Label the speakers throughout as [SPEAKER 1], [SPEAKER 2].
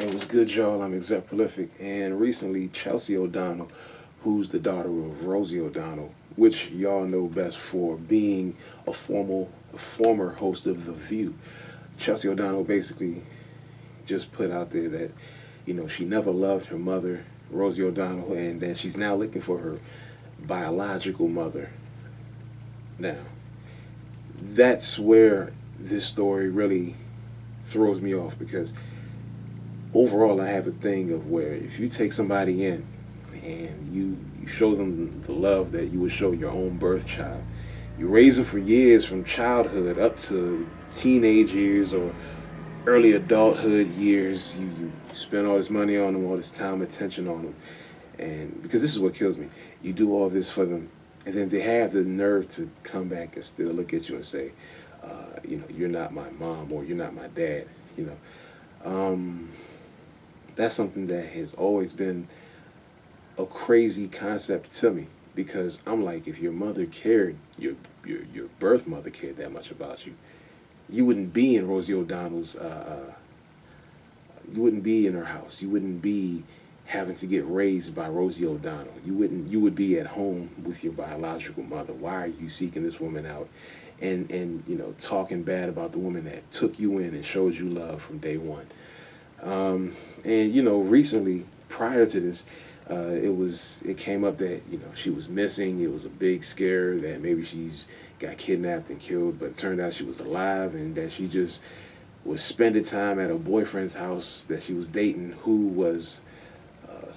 [SPEAKER 1] It was good, y'all. I'm Exec Prolific, and recently Chelsea O'Donnell, who's the daughter of Rosie O'Donnell, which y'all know best for being a former host of The View. Chelsea O'Donnell basically just put out there that, she never loved her mother, Rosie O'Donnell, and that she's now looking for her biological mother. Now, that's where this story really throws me off because overall, I have a thing of where if you take somebody in and you show them the love that you would show your own birth child, you raise them for years from childhood up to teenage years or early adulthood years. You spend all this money on them, all this time, attention on them, and because this is what kills me, you do all this for them, and then they have the nerve to come back and still look at you and say, you're not my mom or you're not my dad. You know. That's something that has always been a crazy concept to me because I'm like, if your mother cared, your birth mother cared that much about you, you wouldn't be in Rosie O'Donnell's. You wouldn't be in her house. You wouldn't be having to get raised by Rosie O'Donnell. You wouldn't. You would be at home with your biological mother. Why are you seeking this woman out, and talking bad about the woman that took you in and showed you love from day one? And recently, prior to this, it came up that she was missing. It was a big scare that maybe she's got kidnapped and killed, but it turned out she was alive and that she just was spending time at her boyfriend's house that she was dating, who was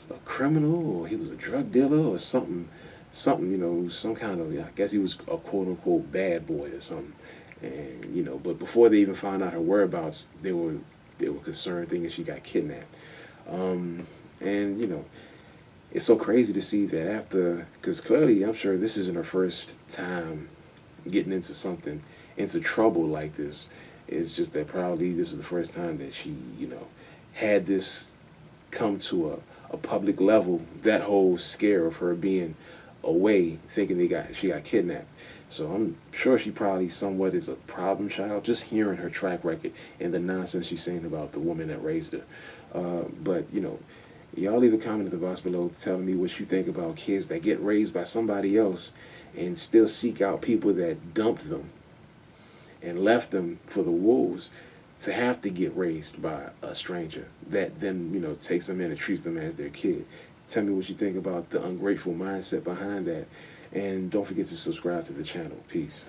[SPEAKER 1] a criminal or he was a drug dealer or something, some kind of, I guess he was a quote unquote bad boy or something. And but before they even found out her whereabouts, they were concerned thinking she got kidnapped. And it's so crazy to see that after, because clearly I'm sure this isn't her first time getting into trouble like this. It's just that probably this is the first time that she, had this come to a public level, that whole scare of her being away, thinking she got kidnapped. So I'm sure she probably somewhat is a problem child, just hearing her track record and the nonsense she's saying about the woman that raised her. But y'all leave a comment in the box below telling me what you think about kids that get raised by somebody else and still seek out people that dumped them and left them for the wolves to have to get raised by a stranger that then, takes them in and treats them as their kid. Tell me what you think about the ungrateful mindset behind that. And don't forget to subscribe to the channel. Peace.